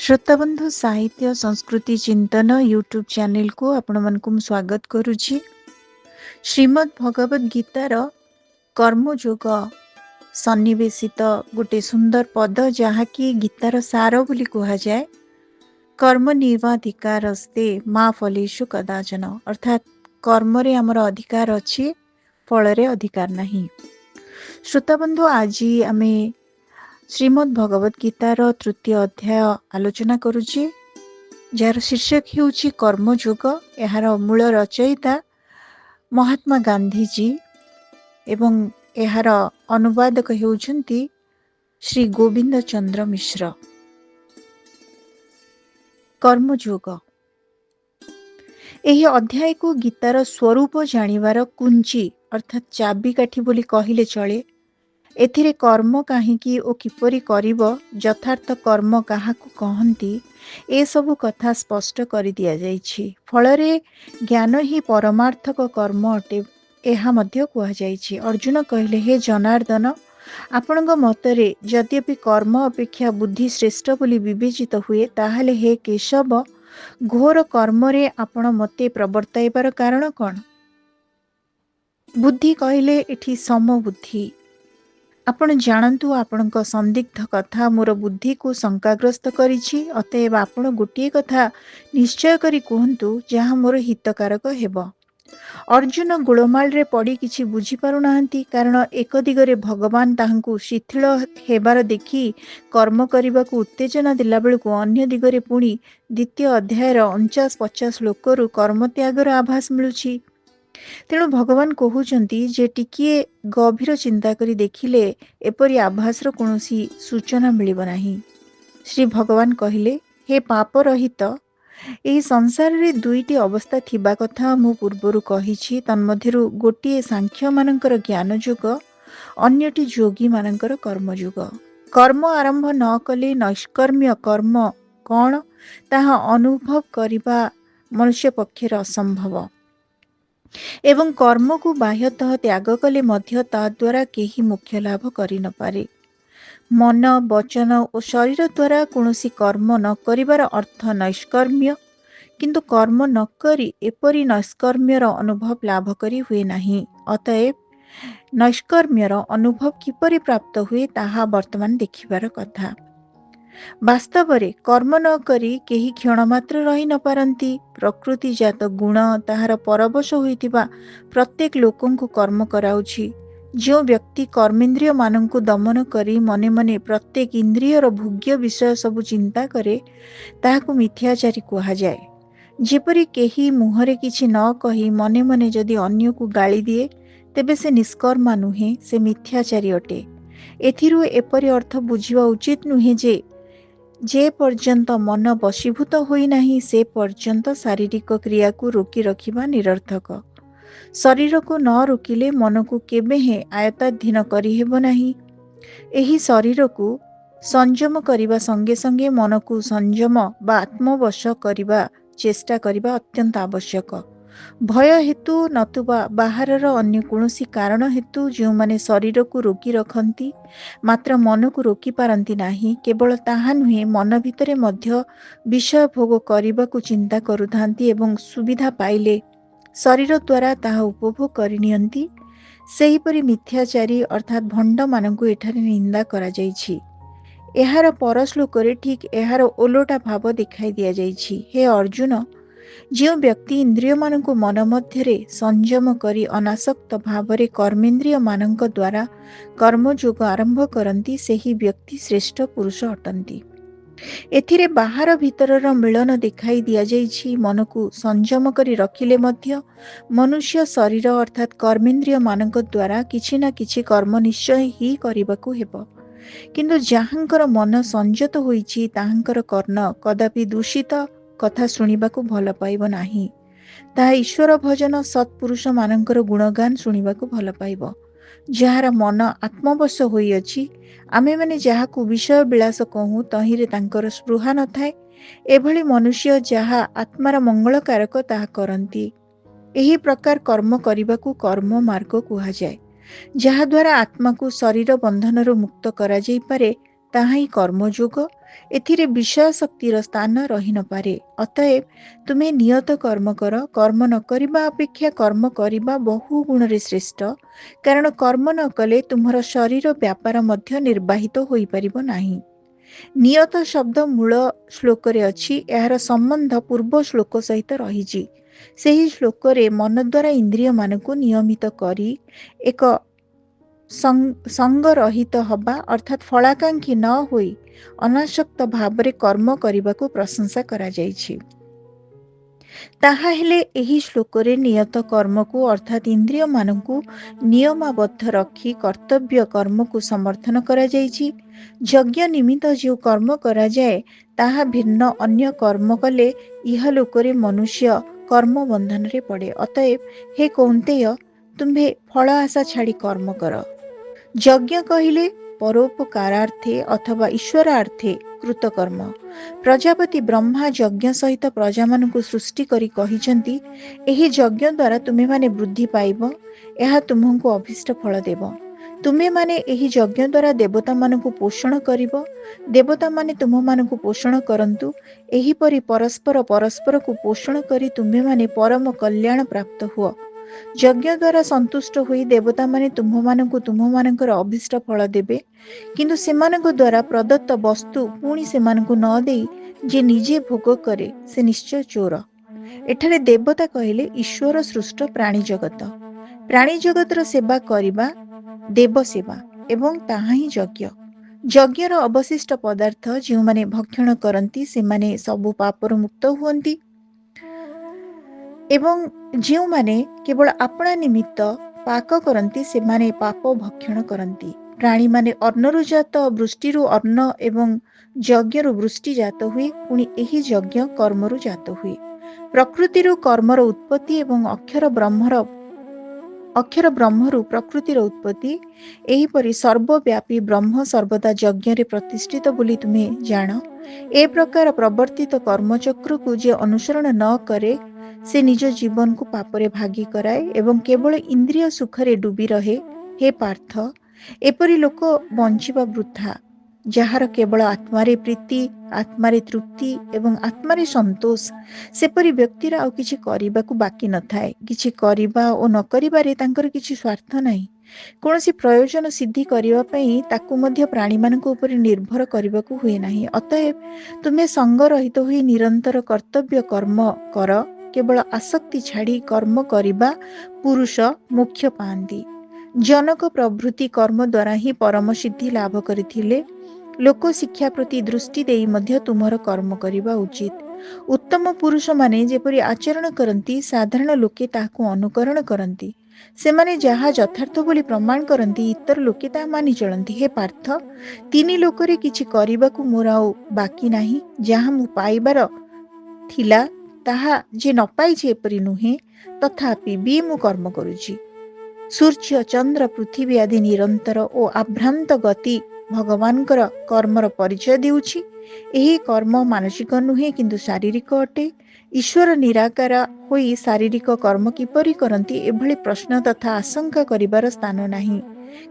श्रोताबंधु साहित्य संस्कृति चिंतन यूट्यूब चैनल को आपण मानकु स्वागत करुछि। श्रीमद् भगवद गीतार कर्मयोग सन्निवेशित गोटे सुंदर पद जहाँकि गीतार सार बोली कहा जाए। कर्म निर्वाधिकारस्ते मा फलेषु कदाचन, अर्थात कर्म रे हमर अधिकार अछि, फल रे अधिकार नहीं। श्रोताबंधु आज आमे श्रीमद् भगवद गीतार तृतीय अध्याय आलोचना करुछि, जार शीर्षक हेउछि कर्मयोग। एहार मूल रचयिता महात्मा गांधीजी एवं एहार अनुवादक हेउछन्ति श्री गोविंद चंद्र मिश्र। कर्मयोग एही अध्याय को गीतार स्वरूप जानिबार कुंची अर्थात चाबिकाठी बोली कहिले चले। एथिरे कर्म काहीकि ओ किपरि करिब, यथार्थ कर्म काहाकु कहंती, ए सबु कथा स्पष्ट करि दिया जाइछि। फलरे ज्ञान ही परमार्थक कर्म अटे एहा मध्य कुहा जाइछि। अर्जुन कहिले, हे जनार्दन, आपणଙ୍କ मतरे यद्यपि कर्म अपेक्षा बुद्धि श्रेष्ठ बोली विवेचित हुए, ताहाले हे केशव, घोर कर्मरे आपण मते प्रवर्ताइबार कारण कौन? बुद्धि कहिले एठी समबुद्धि। आपण जानतु आपणଙ୍କ संदिग्ध कथा मोर बुद्धि को शंकाग्रस्त करिछि। अतएव आपण गोटिए कथा निश्चय करी कहंतु जहाँ मोर हितकारक हेब। अर्जुन गोलमाल रे पड़ी किछि बुझी पारु नाहंती, कारण एक दिगरे भगवान ताहांकु शिथिल हेबार देखि कर्म करिबाकु उत्तेजना दिला बेलकु अन्य दिगरे पुणी द्वितीय अध्यायर 49-50 श्लोकरु कर्म त्यागर आभास मिलुछि। तेणु भगवान कहउचंती जे टिकिए गभीर चिंता करी देखिले एपरि आभासर कोनोसी सूचना मिलिब नाही। श्री भगवान कहिले, हे पाप रहित, एही संसार रे दुईटी अवस्था थिबा कथा मु पूर्वरु कहिछि। तन्मध्यरु गोटिए सांख्य मानकर ज्ञान युग, अन्यटी योगी मानकर कर्म युग। कर्म आरंभ न कले नैष्कर्म्य कर्म कौन ताहा अनुभव करिबा मनुष्य पक्षर असंभव, एवं कर्म को बाह्यतः त्याग कले मध्य ता द्वारा केही मुख्य लाभ करि न पारे। मन, वचन और शरीर द्वारा कौनसी कर्म न करिबार अर्थ नैष्कर्म्य, किंतु कर्म न करी एपरि नैष्कर्म्यर अनुभव लाभ करी हुए नहीं। अतएव नैष्कर्म्यर अनुभव किपरि प्राप्त हुए ताहा वर्तमान देखिबार कथा। वास्तव रे कर्म न करी केही क्षण मात्र रही न पारंती। प्रकृति जात गुण ताहार परवश होइतिबा प्रत्येक लोकंकु कर्म कराउछि। जो व्यक्ति कर्मेंद्रिय मानंकु दमन करी मने मने प्रत्येक इंद्रियर भोग्य विषय सबु चिंता करे, ताहाकु मिथ्याचारी कुहा जाए। जेपरि केही मुहरे किछि न कही मने मने जदि अन्यकु गाली दिए, तेबे से निष्कर्मा नुहे, से मिथ्याचारी अटे। एथिरु एपरि अर्थ बुझिबा उचित नुहे जे पर्यंत मन वशीभूत होई नाही, से पर्यंत शारीरिक क्रिया को रोकी रखिबा निरर्थक। शरीर को न रोकिले मन को केबे हे आयत्ताधीन करि हेबो नाही। एही शरीर को संयम करिबा संगे संगे मन को संयम बा आत्मवश करिबा चेष्टा करिबा अत्यंत आवश्यक। भय हेतु नतुबा बाहरर अन्य कौनसी कारण हेतु जो माने शरीर को रोकी रखंती मात्र मन को रोकी पारंती नाही। केवल ताहा नुहे, मन भितरे मध्य विषय भोग करिबा को चिंता करुथांती एवं सुविधा पाइले शरीर द्वारा ताहा उपभोग करिनियंती। सेहीपरि मिथ्याचारी अर्थात भंड मानंकु एठारे निंदा करा जाइछि। एहार परश्लोकरे ठीक एहार ओलोटा भाव दिखाई दिया जाइछि। हे अर्जुन, जो व्यक्ति इंद्रिय मानंकु मन मध्यरे संयम करी अनासक्त भावरे कर्मेंद्रिय मानंक द्वारा कर्मयोग आरंभ करंती, सेही व्यक्ति श्रेष्ठ पुरुष अटंती। एथिरे बाहर भीतरर मिलन दिखाई दिया जाइछि। मन को संयम करी रखिले मध्य मनुष्य शरीर अर्थात कर्मेंद्रिय मानंक द्वारा किछि ना किछि कर्म निश्चय ही करिबाकु हेबो। किंतु जहाँकर मन संयत होइछि ताहांकर कर्ण कदापि दूषित कथा शुणिबाकु भल पाइब नाही। ताहा ईश्वर भजन सत्पुरुष मानंकर गुणगान शुणिबाकु भल पाइब। जहार मन आत्मवश होई अछि, आमे माने जाहाकु विषय विलास कहूँ तहिरे तांकर स्पृहा न थाए। एभली मनुष्य जहा आत्मार मंगलकारक ताहा करंती। एही प्रकार कर्म करिबाकु कर्म मार्ग कुहा जाए। जहा द्वारा आत्मा को शरीर बंधनरु मुक्त करा जाई पारे, ताहा ही कर्मयोग ଏଥିରେ ବିଷୟ ଶକ୍ତିର ସ୍ଥାନ ରହି ନପାରେ। ଅତଏବ ତୁମେ ନିୟତ କର୍ମ କର। କର୍ମ ନ କରିବା ଅପେକ୍ଷା କର୍ମ କରିବା ବହୁ ଗୁଣରେ ଶ୍ରେଷ୍ଠ। କାରଣ କର୍ମ ନ କଲେ ତୁମର ଶରୀର ବ୍ୟାପାର ମଧ୍ୟ ନିର୍ବାହିତ ହୋଇପାରିବ ନାହିଁ। ନିୟତ ଶବ୍ଦ ମୂଳ ଶ୍ଲୋକରେ ଅଛି। ଏହାର ସମ୍ବନ୍ଧ ପୂର୍ବ ଶ୍ଲୋକ ସହିତ ରହିଛି। ସେହି ଶ୍ଲୋକରେ ମନ ଦ୍ୱାରା ଇନ୍ଦ୍ରିୟମାନଙ୍କୁ ନିୟମିତ କରି ଏକ ସଙ୍ଗରହିତ ହବା ଅର୍ଥାତ୍ ଫଳାକାଂକ୍ଷୀ ନ ହୋଇ ଅନାସକ୍ତ ଭାବରେ କର୍ମ କରିବାକୁ ପ୍ରଶଂସା କରାଯାଇଛି। ତାହା ହେଲେ ଏହି ଶ୍ଲୋକରେ ନିୟତ କର୍ମକୁ ଅର୍ଥାତ୍ ଇନ୍ଦ୍ରିୟମାନଙ୍କୁ ନିୟମାବଦ୍ଧ ରଖି କର୍ତ୍ତବ୍ୟ କର୍ମକୁ ସମର୍ଥନ କରାଯାଇଛି। ଯଜ୍ଞ ନିମିତ୍ତ ଯେଉଁ କର୍ମ କରାଯାଏ ତାହା ଭିନ୍ନ। ଅନ୍ୟ କର୍ମ କଲେ ଇହଲୋକରେ ମନୁଷ୍ୟ କର୍ମ ବନ୍ଧନରେ ପଡ଼େ। ଅତଏବ ହେ କୌନ୍ତେୟ, ତୁମ୍ଭେ ଫଳ ଆଶା ଛାଡ଼ି କର୍ମ କର। ଯଜ୍ଞ କହିଲେ ପରୋପକାରାର୍ଥେ ଅଥବା ଈଶ୍ୱରାର୍ଥେ କୃତକର୍ମ। ପ୍ରଜାପତି ବ୍ରହ୍ମା ଯଜ୍ଞ ସହିତ ପ୍ରଜାମାନଙ୍କୁ ସୃଷ୍ଟି କରି କହିଛନ୍ତି, ଏହି ଯଜ୍ଞ ଦ୍ୱାରା ତୁମେମାନେ ବୃଦ୍ଧି ପାଇବ, ଏହା ତୁମକୁ ଅଭୀଷ୍ଟ ଫଳ ଦେବ। ତୁମେମାନେ ଏହି ଯଜ୍ଞ ଦ୍ୱାରା ଦେବତାମାନଙ୍କୁ ପୋଷଣ କରିବ, ଦେବତାମାନେ ତୁମମାନଙ୍କୁ ପୋଷଣ କରନ୍ତୁ। ଏହିପରି ପରସ୍ପର ପରସ୍ପରକୁ ପୋଷଣ କରି ତୁମେମାନେ ପରମ କଲ୍ୟାଣ ପ୍ରାପ୍ତ ହୁଅ। ଯଜ୍ଞ ଦ୍ୱାରା ସନ୍ତୁଷ୍ଟ ହୋଇ ଦେବତାମାନେ ତୁମମାନଙ୍କୁ ତୁମମାନଙ୍କର ଅଭୀଷ୍ଟ ଫଳ ଦେବେ। କିନ୍ତୁ ସେମାନଙ୍କ ଦ୍ୱାରା ପ୍ରଦତ୍ତ ବସ୍ତୁ ପୁଣି ସେମାନଙ୍କୁ ନ ଦେଇ ଯେ ନିଜେ ଭୋଗ କରେ ସେ ନିଶ୍ଚୟ ଚୋର। ଏଠାରେ ଦେବତା କହିଲେ ଈଶ୍ୱର ସୃଷ୍ଟ ପ୍ରାଣୀ ଜଗତ। ପ୍ରାଣୀ ଜଗତର ସେବା କରିବା ଦେବ ସେବା ଏବଂ ତାହା ହିଁ ଯଜ୍ଞ। ଯଜ୍ଞର ଅବଶିଷ୍ଟ ପଦାର୍ଥ ଯେଉଁମାନେ ଭକ୍ଷଣ କରନ୍ତି ସେମାନେ ସବୁ ପାପରୁ ମୁକ୍ତ ହୁଅନ୍ତି ଏବଂ ଯେଉଁମାନେ କେବଳ ଆପଣା ନିମିତ୍ତ ପାକ କରନ୍ତି ସେମାନେ ପାପ ଭକ୍ଷଣ କରନ୍ତି। ପ୍ରାଣୀମାନେ ଅନ୍ନରୁ ଜାତ, ବୃଷ୍ଟିରୁ ଅନ୍ନ ଏବଂ ଯଜ୍ଞରୁ ବୃଷ୍ଟି ଜାତ ହୁଏ। ପୁଣି ଏହି ଯଜ୍ଞ କର୍ମରୁ ଜାତ ହୁଏ। ପ୍ରକୃତିରୁ କର୍ମର ଉତ୍ପତ୍ତି ଏବଂ ଅକ୍ଷର ବ୍ରହ୍ମରୁ ପ୍ରକୃତିର ଉତ୍ପତ୍ତି। ଏହିପରି ସର୍ବବ୍ୟାପୀ ବ୍ରହ୍ମ ସର୍ବଦା ଯଜ୍ଞରେ ପ୍ରତିଷ୍ଠିତ ବୋଲି ତୁମେ ଜାଣ। ଏ ପ୍ରକାର ପ୍ରବର୍ତ୍ତିତ କର୍ମଚକ୍ରକୁ ଯେ ଅନୁସରଣ ନ କରେ ସେ ନିଜ ଜୀବନକୁ ପାପରେ ଭାଗୀ କରାଏ ଏବଂ କେବଳ ଇନ୍ଦ୍ରିୟ ସୁଖରେ ଡୁବି ରହେ। ହେ ପାର୍ଥ, ଏପରି ଲୋକ ବଞ୍ଚିବା ବୃଥା। ଯାହାର କେବଳ ଆତ୍ମାରେ ପ୍ରୀତି, ଆତ୍ମାରେ ତୃପ୍ତି ଏବଂ ଆତ୍ମାରେ ସନ୍ତୋଷ, ସେପରି ବ୍ୟକ୍ତିର ଆଉ କିଛି କରିବାକୁ ବାକି ନଥାଏ। କିଛି କରିବା ଓ ନ କରିବାରେ ତାଙ୍କର କିଛି ସ୍ୱାର୍ଥ ନାହିଁ। କୌଣସି ପ୍ରୟୋଜନ ସିଦ୍ଧି କରିବା ପାଇଁ ତାକୁ ମଧ୍ୟ ପ୍ରାଣୀମାନଙ୍କ ଉପରେ ନିର୍ଭର କରିବାକୁ ହୁଏ ନାହିଁ। ଅତଏବ ତୁମେ ସଙ୍ଗରହିତ ହୋଇ ନିରନ୍ତର କର୍ତ୍ତବ୍ୟ କର୍ମ କର। କେବଳ ଆସକ୍ତି ଛାଡ଼ି କର୍ମ କରିବା ପୁରୁଷ ମୋକ୍ଷ ପାଆନ୍ତି। ଜନକ ପ୍ରଭୃତି କର୍ମ ଦ୍ୱାରା ହିଁ ପରମ ସିଦ୍ଧି ଲାଭ କରିଥିଲେ। ଲୋକ ଶିକ୍ଷା ପ୍ରତି ଦୃଷ୍ଟି ଦେଇ ମଧ୍ୟ ତୁମର କର୍ମ କରିବା ଉଚିତ। ଉତ୍ତମ ପୁରୁଷମାନେ ଯେପରି ଆଚରଣ କରନ୍ତି ସାଧାରଣ ଲୋକେ ତାହାକୁ ଅନୁକରଣ କରନ୍ତି। ସେମାନେ ଯାହା ଯଥାର୍ଥ ବୋଲି ପ୍ରମାଣ କରନ୍ତି ଇତର ଲୋକେ ତାହା ମାନି ଚଳନ୍ତି। ହେ ପାର୍ଥ, ତିନି ଲୋକରେ କିଛି କରିବାକୁ ମୋର ଆଉ ବାକି ନାହିଁ। ଯାହା ମୁଁ ପାଇବାର ଥିଲା ତାହା ଯେ ନ ପାଇଛି ଏପରି ନୁହେଁ, ତଥାପି ବି ମୁଁ କର୍ମ କରୁଛି। ସୂର୍ଯ୍ୟ, ଚନ୍ଦ୍ର, ପୃଥିବୀ ଆଦି ନିରନ୍ତର ଓ ଆଭ୍ରାନ୍ତ ଗତି ଭଗବାନଙ୍କର କର୍ମର ପରିଚୟ ଦେଉଛି। ଏହି କର୍ମ ମାନସିକ ନୁହେଁ କିନ୍ତୁ ଶାରୀରିକ ଅଟେ। ଈଶ୍ୱର ନିରାକାର ହୋଇ ଶାରୀରିକ କର୍ମ କିପରି କରନ୍ତି ଏଭଳି ପ୍ରଶ୍ନ ତଥା ଆଶଙ୍କା କରିବାର ସ୍ଥାନ ନାହିଁ।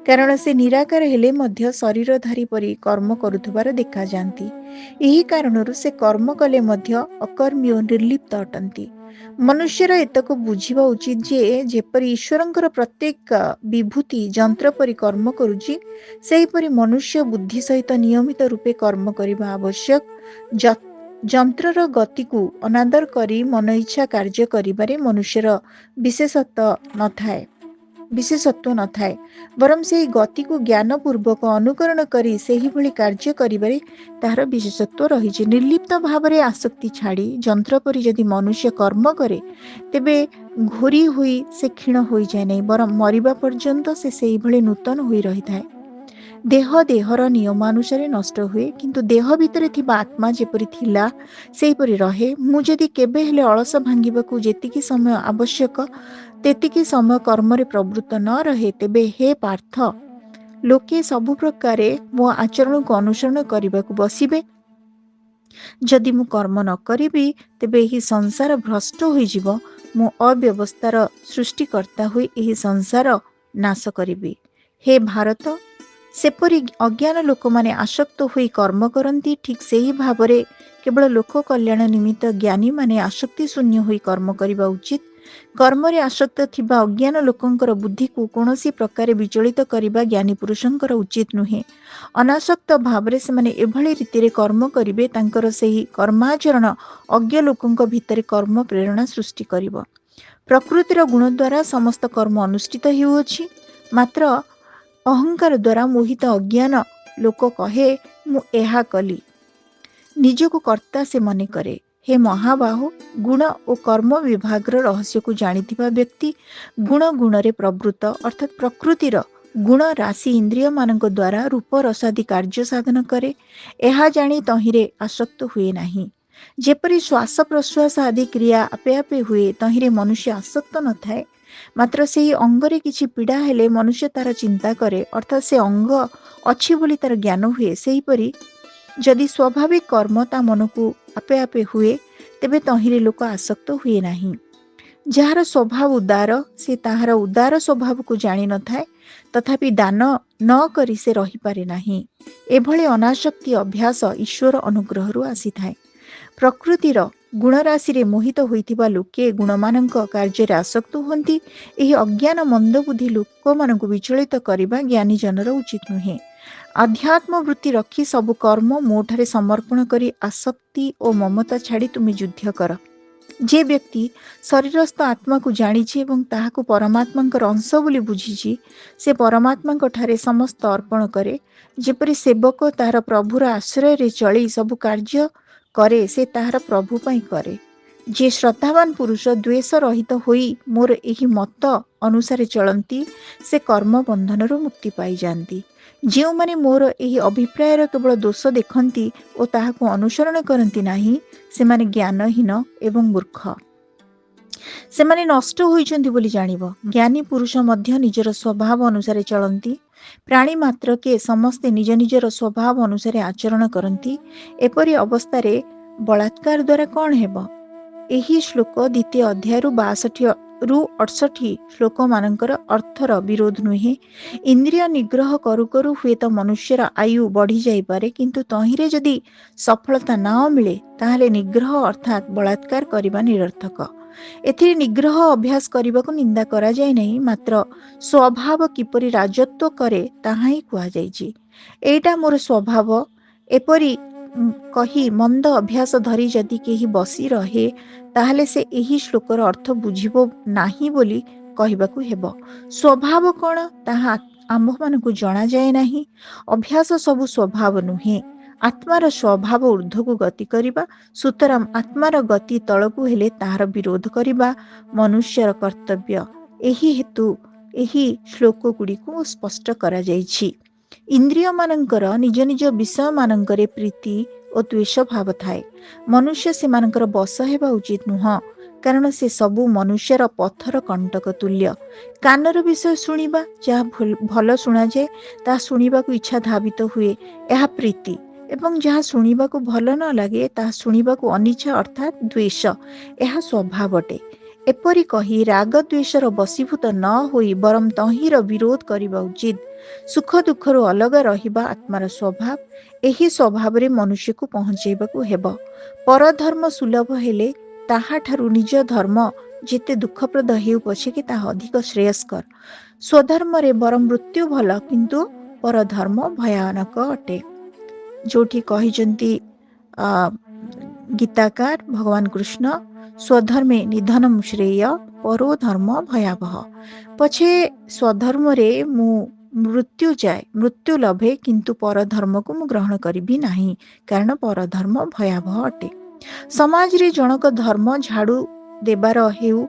କାରଣ ସେ ନିରାକାର ହେଲେ ମଧ୍ୟ ଶରୀରଧାରୀ ପରି କର୍ମ କରୁଥିବାର ଦେଖାଯାଆନ୍ତି। ଏହି କାରଣରୁ ସେ କର୍ମ କଲେ ମଧ୍ୟ ଅକର୍ମୀ ଓ ନିର୍ଲିପ୍ତ ଅଟନ୍ତି। ମନୁଷ୍ୟର ଏତକ ବୁଝିବା ଉଚିତ ଯେ ଯେପରି ଈଶ୍ୱରଙ୍କର ପ୍ରତ୍ୟେକ ବିଭୂତି ଯନ୍ତ୍ର ପରି କର୍ମ କରୁଛି, ସେହିପରି ମନୁଷ୍ୟ ବୁଦ୍ଧି ସହିତ ନିୟମିତ ରୂପେ କର୍ମ କରିବା ଆବଶ୍ୟକ। ଯନ୍ତ୍ରର ଗତିକୁ ଅନାଦର କରି ମନ ଇଚ୍ଛା କାର୍ଯ୍ୟ କରିବାରେ ମନୁଷ୍ୟର ବିଶେଷତ୍ୱ ନଥାଏ, ବରଂ ସେହି ଗତିକୁ ଜ୍ଞାନପୂର୍ବକ ଅନୁକରଣ କରି ସେହିଭଳି କାର୍ଯ୍ୟ କରିବାରେ ତାହାର ବିଶେଷତ୍ୱ ରହିଛି। ନିର୍ଲିପ୍ତ ଭାବରେ ଆସକ୍ତି ଛାଡ଼ି ଯନ୍ତ୍ର ପରି ଯଦି ମନୁଷ୍ୟ କର୍ମ କରେ ତେବେ ଘୋରି ହୋଇ ସେ କ୍ଷୀଣ ହୋଇଯାଏ ନାହିଁ, ବରଂ ମରିବା ପର୍ଯ୍ୟନ୍ତ ସେ ସେହିଭଳି ନୂତନ ହୋଇ ରହିଥାଏ। ଦେହ ଦେହର ନିୟମାନୁସାରେ ନଷ୍ଟ ହୁଏ, କିନ୍ତୁ ଦେହ ଭିତରେ ଥିବା ଆତ୍ମା ଯେପରି ଥିଲା ସେହିପରି ରହେ। ମୁଁ ଯଦି କେବେ ହେଲେ ଅଳସ ଭାଙ୍ଗିବାକୁ ଯେତିକି ସମୟ ଆବଶ୍ୟକ ତେତିକି ସମୟ କର୍ମରେ ପ୍ରବୃତ୍ତ ନ ରହେ, ତେବେ ହେ ପାର୍ଥ, ଲୋକେ ସବୁ ପ୍ରକାରେ ମୋ ଆଚରଣକୁ ଅନୁସରଣ କରିବାକୁ ବସିବେ। ଯଦି ମୁଁ କର୍ମ ନ କରିବି ତେବେ ଏହି ସଂସାର ଭ୍ରଷ୍ଟ ହୋଇଯିବ। ମୁଁ ଅବ୍ୟବସ୍ଥାର ସୃଷ୍ଟିକର୍ତ୍ତା ହୋଇ ଏହି ସଂସାର ନାଶ କରିବି। ହେ ଭାରତ, ସେପରି ଅଜ୍ଞାନ ଲୋକମାନେ ଆସକ୍ତ ହୋଇ କର୍ମ କରନ୍ତି। ଠିକ୍ ସେହି ଭାବରେ କେବଳ ଲୋକ କଲ୍ୟାଣ ନିମିତ୍ତ ଜ୍ଞାନୀମାନେ ଆସକ୍ତି ଶୂନ୍ୟ ହୋଇ କର୍ମ କରିବା ଉଚିତ। କର୍ମରେ ଆସକ୍ତ ଥିବା ଅଜ୍ଞାନ ଲୋକଙ୍କର ବୁଦ୍ଧିକୁ କୌଣସି ପ୍ରକାରେ ବିଚଳିତ କରିବା ଜ୍ଞାନୀ ପୁରୁଷଙ୍କର ଉଚିତ ନୁହେଁ। ଅନାସକ୍ତ ଭାବରେ ସେମାନେ ଏଭଳି ରୀତିରେ କର୍ମ କରିବେ, ତାଙ୍କର ସେହି କର୍ମାଚରଣ ଅଜ୍ଞ ଲୋକଙ୍କ ଭିତରେ କର୍ମ ପ୍ରେରଣା ସୃଷ୍ଟି କରିବ। ପ୍ରକୃତିର ଗୁଣ ଦ୍ୱାରା ସମସ୍ତ କର୍ମ ଅନୁଷ୍ଠିତ ହେଉଅଛି, ମାତ୍ର ଅହଙ୍କାର ଦ୍ୱାରା ମୋହିତ ଅଜ୍ଞାନ ଲୋକ କହେ ମୁଁ ଏହା କଲି, ନିଜକୁ କର୍ତ୍ତା ସେ ମନେ କରେ। ହେ ମହାବାହୁ, ଗୁଣ ଓ କର୍ମ ବିଭାଗର ରହସ୍ୟକୁ ଜାଣିଥିବା ବ୍ୟକ୍ତି ଗୁଣ ଗୁଣରେ ପ୍ରବୃତ୍ତ ଅର୍ଥାତ୍ ପ୍ରକୃତିର ଗୁଣ ରାଶି ଇନ୍ଦ୍ରିୟମାନଙ୍କ ଦ୍ୱାରା ରୂପ ରସାଦି କାର୍ଯ୍ୟ ସାଧନ କରେ। ଏହା ଜାଣି ତହିଁରେ ଆସକ୍ତ ହୁଏ ନାହିଁ। ଯେପରି ଶ୍ୱାସ ପ୍ରଶ୍ୱାସ ଆଦି କ୍ରିୟା ଆପେ ଆପେ ହୁଏ, ତହିଁରେ ମନୁଷ୍ୟ ଆସକ୍ତ ନଥାଏ, ମାତ୍ର ସେହି ଅଙ୍ଗରେ କିଛି ପୀଡ଼ା ହେଲେ ମନୁଷ୍ୟ ତାର ଚିନ୍ତା କରେ, ଅର୍ଥାତ୍ ସେ ଅଙ୍ଗ ଅଛି ବୋଲି ତାର ଜ୍ଞାନ ହୁଏ। ସେହିପରି ଯଦି ସ୍ୱାଭାବିକ କର୍ମ ତା ମନକୁ ଆପେ ଆପେ ହୁଏ, ତେବେ ତହିଁରେ ଲୋକ ଆସକ୍ତ ହୁଏ ନାହିଁ। ଯାହାର ସ୍ୱଭାବ ଉଦାର, ସେ ତାହାର ଉଦାର ସ୍ୱଭାବକୁ ଜାଣିନଥାଏ, ତଥାପି ଦାନ ନ କରି ସେ ରହିପାରେ ନାହିଁ। ଏଭଳି ଅନାସକ୍ତି ଅଭ୍ୟାସ ଈଶ୍ୱର ଅନୁଗ୍ରହରୁ ଆସିଥାଏ। ପ୍ରକୃତିର ଗୁଣରାଶିରେ ମୋହିତ ହୋଇଥିବା ଲୋକେ ଗୁଣମାନଙ୍କ କାର୍ଯ୍ୟରେ ଆସକ୍ତ ହୁଅନ୍ତି। ଏହି ଅଜ୍ଞାନ ମନ୍ଦବୁଦ୍ଧି ଲୋକମାନଙ୍କୁ ବିଚଳିତ କରିବା ଜ୍ଞାନୀଜନର ଉଚିତ ନୁହେଁ। ଆଧ୍ୟାତ୍ମ ବୃତ୍ତି ରଖି ସବୁ କର୍ମ ମୋଠାରେ ସମର୍ପଣ କରି ଆସକ୍ତି ଓ ମମତା ଛାଡ଼ି ତୁମେ ଯୁଦ୍ଧ କର। ଯେ ବ୍ୟକ୍ତି ଶରୀରସ୍ଥ ଆତ୍ମାକୁ ଜାଣିଛି ଏବଂ ତାହାକୁ ପରମାତ୍ମାଙ୍କର ଅଂଶ ବୋଲି ବୁଝିଛି, ସେ ପରମାତ୍ମାଙ୍କ ଠାରେ ସମସ୍ତ ଅର୍ପଣ କରେ। ଯେପରି ସେବକ ତାହାର ପ୍ରଭୁର ଆଶ୍ରୟରେ ଚଳି ସବୁ କାର୍ଯ୍ୟ କରେ, ସେ ତାହାର ପ୍ରଭୁ ପାଇଁ କରେ। ଯେ ଶ୍ରଦ୍ଧାବାନ ପୁରୁଷ ଦ୍ୱେଷ ରହିତ ହୋଇ ମୋର ଏହି ମତ ଅନୁସାରେ ଚଳନ୍ତି, ସେ କର୍ମ ବନ୍ଧନରୁ ମୁକ୍ତି ପାଇଯାଆନ୍ତି। ଯେଉଁମାନେ ମୋର ଏହି ଅଭିପ୍ରାୟର କେବଳ ଦୋଷ ଦେଖନ୍ତି ଓ ତାହାକୁ ଅନୁସରଣ କରନ୍ତି ନାହିଁ, ସେମାନେ ଜ୍ଞାନହୀନ ଏବଂ ମୂର୍ଖ। ସେମାନେ ନଷ୍ଟ ହୋଇଛନ୍ତି ବୋଲି ଜାଣିବ। ଜ୍ଞାନୀ ପୁରୁଷ ମଧ୍ୟ ନିଜର ସ୍ୱଭାବ ଅନୁସାରେ ଚଳନ୍ତି। ପ୍ରାଣୀ ମାତ୍ରକେ ସମସ୍ତେ ନିଜ ନିଜର ସ୍ୱଭାବ ଅନୁସାରେ ଆଚରଣ କରନ୍ତି। ଏପରି ଅବସ୍ଥାରେ ବଳାତ୍କାର ଦ୍ୱାରା କ'ଣ ହେବ? ଏହି ଶ୍ଲୋକ ଦ୍ୱିତୀୟ ଅଧ୍ୟାୟରୁ 62-68 ଶ୍ଲୋକମାନଙ୍କର ଅର୍ଥର ବିରୋଧ ନୁହେଁ। ଇନ୍ଦ୍ରିୟ ନିଗ୍ରହ କରୁ କରୁ ହୁଏତ ମନୁଷ୍ୟର ଆୟୁ ବଢ଼ି ଯାଇପାରେ, କିନ୍ତୁ ତହିଁରେ ଯଦି ସଫଳତା ନ ମିଳେ, ତାହେଲେ ନିଗ୍ରହ ଅର୍ଥାତ୍ ବଳାତ୍କାର କରିବା ନିରର୍ଥକ। ଏଥିରେ ନିଗ୍ରହ ଅଭ୍ୟାସ କରିବାକୁ ନିନ୍ଦା କରାଯାଇ ନାହିଁ, ମାତ୍ର ସ୍ୱଭାବ କିପରି ରାଜତ୍ୱ କରେ ତାହା ହିଁ କୁହାଯାଇଛି। ଏଇଟା ମୋର ସ୍ୱଭାବ, ଏପରି କହି ମନ୍ଦ ଅଭ୍ୟାସ ଧରି ଯଦି କେହି ବସି ରହେ, ତାହେଲେ ସେ ଏହି ଶ୍ଲୋକର ଅର୍ଥ ବୁଝିବ ନାହିଁ ବୋଲି କହିବାକୁ ହେବ। ସ୍ୱଭାବ କ'ଣ ତାହା ଆମ୍ଭମାନଙ୍କୁ ଜଣାଯାଏ ନାହିଁ। ଅଭ୍ୟାସ ସବୁ ସ୍ୱଭାବ ନୁହେଁ। ଆତ୍ମାର ସ୍ୱଭାବ ଊର୍ଦ୍ଧ୍ୱକୁ ଗତି କରିବା, ସୁତରାଂ ଆତ୍ମାର ଗତି ତଳକୁ ହେଲେ ତାହାର ବିରୋଧ କରିବା ମନୁଷ୍ୟର କର୍ତ୍ତବ୍ୟ। ଏହି ହେତୁ ଏହି ଶ୍ଲୋକଗୁଡ଼ିକୁ ସ୍ପଷ୍ଟ କରାଯାଇଛି। ଇନ୍ଦ୍ରିୟମାନଙ୍କର ନିଜ ନିଜ ବିଷୟମାନଙ୍କରେ ପ୍ରୀତି ଓ ଦ୍ୱେଷ ଭାବ ଥାଏ। ମନୁଷ୍ୟ ସେମାନଙ୍କର ବଶ ହେବା ଉଚିତ ନୁହଁ, କାରଣ ସେ ସବୁ ମନୁଷ୍ୟର ପଥର କଣ୍ଟକ ତୁଲ୍ୟ। କାନର ବିଷୟ ଶୁଣିବା, ଯାହା ଭଲ ଶୁଣାଯାଏ ତାହା ଶୁଣିବାକୁ ଇଚ୍ଛା ଧାବିତ ହୁଏ, ଏହା ପ୍ରୀତି। ଏବଂ ଯାହା ଶୁଣିବାକୁ ଭଲ ନ ଲାଗେ ତାହା ଶୁଣିବାକୁ ଅନିଚ୍ଛା ଅର୍ଥାତ୍ ଦ୍ୱେଷ, ଏହା ସ୍ୱଭାବ ଅଟେ। ଏପରି କହି ରାଗ ଦ୍ୱେଷର ବଶୀଭୂତ ନ ହୋଇ ବରଂ ତହିଁର ବିରୋଧ କରିବା ଉଚିତ। ସୁଖ ଦୁଃଖରୁ ଅଲଗା ରହିବା ଆତ୍ମାର ସ୍ୱଭାବ। ଏହି ସ୍ୱଭାବରେ ମନୁଷ୍ୟକୁ ପହଞ୍ଚାଇବାକୁ ହେବ। ପରଧର୍ମ ସୁଲଭ ହେଲେ ତାହାଠାରୁ ନିଜ ଧର୍ମ ଯେତେ ଦୁଃଖପ୍ରଦ ହେଉ ପଛକେ ତାହା ଅଧିକ ଶ୍ରେୟସ୍କର। ସ୍ୱଧର୍ମରେ ବରଂ ମୃତ୍ୟୁ ଭଲ, କିନ୍ତୁ ପରଧର୍ମ ଭୟାନକ ଅଟେ। ଯୋଉଠି କହିଛନ୍ତି ଗୀତାକାର ଭଗବାନ କୃଷ୍ଣ, ସ୍ୱଧର୍ମେ ନିଧନମ୍ ଶ୍ରେୟ ପରୋ ଧର୍ମ ଭୟାବହ। ପଛେ ସ୍ୱଧର୍ମରେ ମୁଁ ମୃତ୍ୟୁ ଲଭେ, କିନ୍ତୁ ପରଧର୍ମକୁ ମୁଁ ଗ୍ରହଣ କରିବି ନାହିଁ, କାରଣ ପରଧର୍ମ ଭୟାବହ ଅଟେ। ସମାଜରେ ଜଣକ ଧର୍ମ ଝାଡ଼ୁ ଦେବାର ହେଉ,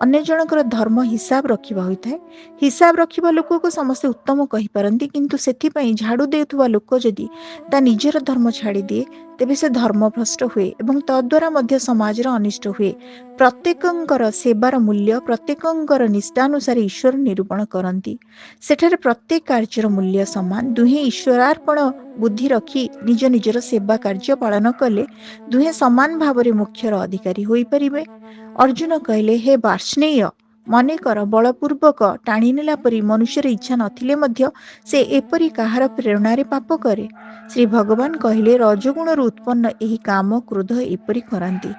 ଅନ୍ୟ ଜଣଙ୍କର ଧର୍ମ ହିସାବ ରଖିବା ହୋଇଥାଏ। ହିସାବ ରଖିବା ଲୋକକୁ ସମସ୍ତେ ଉତ୍ତମ କହିପାରନ୍ତି, କିନ୍ତୁ ସେଥିପାଇଁ ଝାଡ଼ୁ ଦେଉଥିବା ଲୋକ ଯଦି ତା ନିଜର ଧର୍ମ ଛାଡ଼ିଦିଏ, ତେବେ ସେ ଧର୍ମଭ୍ରଷ୍ଟ ହୁଏ ଏବଂ ତଦ୍ୱାରା ମଧ୍ୟ ସମାଜର ଅନିଷ୍ଟ ହୁଏ। ପ୍ରତ୍ୟେକଙ୍କର ସେବାର ମୂଲ୍ୟ ପ୍ରତ୍ୟେକଙ୍କର ନିଷ୍ଠାନୁସାରେ ଈଶ୍ୱର ନିରୂପଣ କରନ୍ତି। ସେଠାରେ ପ୍ରତ୍ୟେକ କାର୍ଯ୍ୟର ମୂଲ୍ୟ ସମାନ। ଦୁହେଁ ଈଶ୍ୱରାର୍ପଣ ବୁଦ୍ଧି ରଖି ନିଜ ନିଜର ସେବା କାର୍ଯ୍ୟ ପାଳନ କଲେ ଦୁହେଁ ସମାନ ଭାବରେ ମୋକ୍ଷର ଅଧିକାରୀ ହୋଇପାରିବେ। ଅର୍ଜୁନ କହିଲେ, ହେ ବାର୍ଷ୍ଣେୟ, ମନେକର ବଳପୂର୍ବକ ଟାଣି ନେଲା ପରି ମନୁଷ୍ୟର ଇଚ୍ଛା ନଥିଲେ ମଧ୍ୟ ସେ ଏପରି କାହାର ପ୍ରେରଣାରେ ପାପ କରେ? ଶ୍ରୀ ଭଗବାନ କହିଲେ, ରଜଗୁଣରୁ ଉତ୍ପନ୍ନ ଏହି କାମ କ୍ରୋଧ ଏପରି କରାନ୍ତି।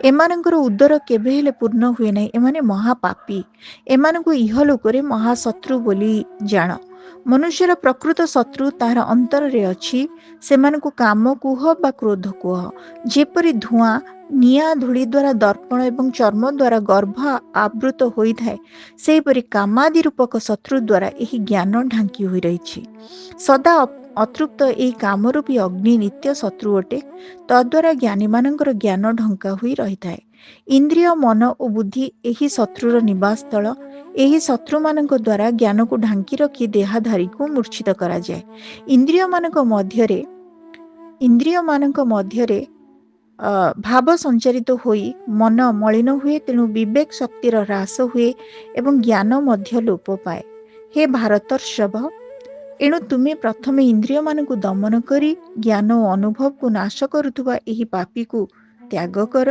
ଏମାନଙ୍କର ଉଦର କେବେ ହେଲେ ପୂର୍ଣ୍ଣ ହୁଏ ନାହିଁ। ଏମାନେ ମହାପାପୀ। ଏମାନଙ୍କୁ ଇହଲୋକରେ ମହାଶତ୍ରୁ ବୋଲି ଜାଣ। ମନୁଷ୍ୟର ପ୍ରକୃତ ଶତ୍ରୁ ତାହାର ଅନ୍ତରରେ ଅଛି। ସେମାନଙ୍କୁ କାମ କୁହ ବା କ୍ରୋଧ କୁହ। ଯେପରି ଧୂଆଁ ନିଆଁ ଧୂଳି ଦ୍ୱାରା ଦର୍ପଣ ଏବଂ ଚର୍ମ ଦ୍ୱାରା ଗର୍ଭ ଆବୃତ ହୋଇଥାଏ, ସେହିପରି କାମାଦି ରୂପକ ଶତ୍ରୁ ଦ୍ୱାରା ଏହି ଜ୍ଞାନ ଢାଙ୍କି ହୋଇ ରହିଛି। ସଦା ଅତୃପ୍ତ ଏହି କାମରୂପୀ ଅଗ୍ନି ନିତ୍ୟ ଶତ୍ରୁ ଅଟେ। ତଦ୍ୱାରା ଜ୍ଞାନୀମାନଙ୍କର ଜ୍ଞାନ ଢଙ୍କା ହୋଇ ରହିଥାଏ। ଇନ୍ଦ୍ରିୟ, ମନ ଓ ବୁଦ୍ଧି ଏହି ଶତ୍ରୁର ନିବାସ ସ୍ଥଳ। ଏହି ଶତ୍ରୁମାନଙ୍କ ଦ୍ୱାରା ଜ୍ଞାନକୁ ଢାଙ୍କି ରଖି ଦେହାଧାରୀକୁ ମୂର୍ଚ୍ଛିତ କରାଯାଏ। ଇନ୍ଦ୍ରିୟମାନଙ୍କ ମଧ୍ୟରେ ଭାବ ସଞ୍ଚାରିତ ହୋଇ ମନ ମଳିନ ହୁଏ। ତେଣୁ ବିବେକ ଶକ୍ତିର ହ୍ରାସ ହୁଏ ଏବଂ ଜ୍ଞାନ ମଧ୍ୟ ଲୋପ ପାଏ। ହେ ଭାରତର୍ଷଭ, ଏଣୁ ତୁମେ ପ୍ରଥମେ ଇନ୍ଦ୍ରିୟମାନଙ୍କୁ ଦମନ କରି ଜ୍ଞାନ ଓ ଅନୁଭବକୁ ନାଶ କରୁଥିବା ଏହି ପାପୀକୁ ତ୍ୟାଗ କର।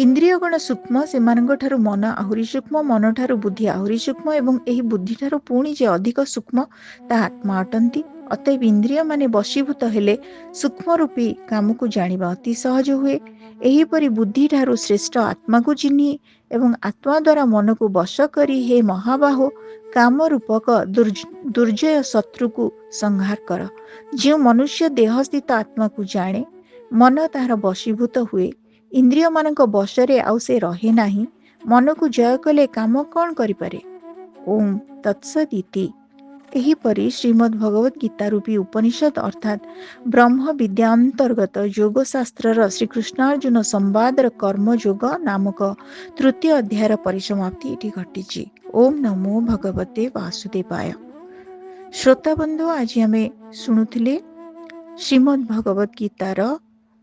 ଇନ୍ଦ୍ରିୟଗଣ ସୂକ୍ଷ୍ମ, ସେମାନଙ୍କଠାରୁ ମନ ଆହୁରି ସୂକ୍ଷ୍ମ, ମନଠାରୁ ବୁଦ୍ଧି ଆହୁରି ସୂକ୍ଷ୍ମ ଏବଂ ଏହି ବୁଦ୍ଧିଠାରୁ ପୁଣି ଯେ ଅଧିକ ସୂକ୍ଷ୍ମ ତାହା ଆତ୍ମା ଅଟନ୍ତି। ଅତଏବ ଇନ୍ଦ୍ରିୟମାନେ ବଶୀଭୂତ ହେଲେ ସୂକ୍ଷ୍ମ ରୂପୀ କାମକୁ ଜାଣିବା ଅତି ସହଜ ହୁଏ। ଏହିପରି ବୁଦ୍ଧିଠାରୁ ଶ୍ରେଷ୍ଠ ଆତ୍ମାକୁ ଚିହ୍ନି ଏବଂ ଆତ୍ମା ଦ୍ୱାରା ମନକୁ ବଶ କରି ହେ ମହାବାହୋ, କାମ ରୂପକ ଦୁର୍ଜୟ ଶତ୍ରୁକୁ ସଂହାର କର। ଯେଉଁ ମନୁଷ୍ୟ ଦେହସ୍ଥିତ ଆତ୍ମାକୁ ଜାଣେ, ମନ ତାହାର ବଶୀଭୂତ ହୁଏ। ଇନ୍ଦ୍ରିୟମାନଙ୍କ ବଶରେ ଆଉ ସେ ରହେ ନାହିଁ। ମନକୁ ଜୟ କଲେ କାମ କ'ଣ କରିପାରେ? ଓಂ ତତ୍ସଦିତି। ଏହିପରି ଶ୍ରୀମଦ୍ ଭଗବତ ଗୀତା ରୂପୀ ଉପନିଷଦ ଅର୍ଥାତ୍ ବ୍ରହ୍ମ ବିଦ୍ୟା ଅନ୍ତର୍ଗତ ଯୋଗଶାସ୍ତ୍ରର ଶ୍ରୀକୃଷ୍ଣାର୍ଜୁନ ସମ୍ବାଦର କର୍ମଯୋଗ ନାମକ ତୃତୀୟ ଅଧ୍ୟାୟର ପରିସମାପ୍ତି ଏଠି ଘଟିଛି। ଓಂ ନମୋ ଭଗବତେ ବାସୁଦେବାୟ। ଶ୍ରୋତାବନ୍ଧୁ, ଆଜି ଆମେ ଶୁଣୁଥିଲେ ଶ୍ରୀମଦ୍ ଭଗବତ ଗୀତାର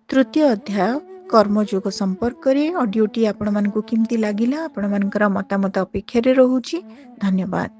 ତୃତୀୟ ଅଧ୍ୟାୟ କର୍ମଯୋଗ ସମ୍ପର୍କରେ। ଅଡ଼ିଓଟି ଆପଣମାନଙ୍କୁ କେମିତି ଲାଗିଲା? ଆପଣମାନଙ୍କର ମତାମତ ଅପେକ୍ଷାରେ ରହୁଛି। ଧନ୍ୟବାଦ।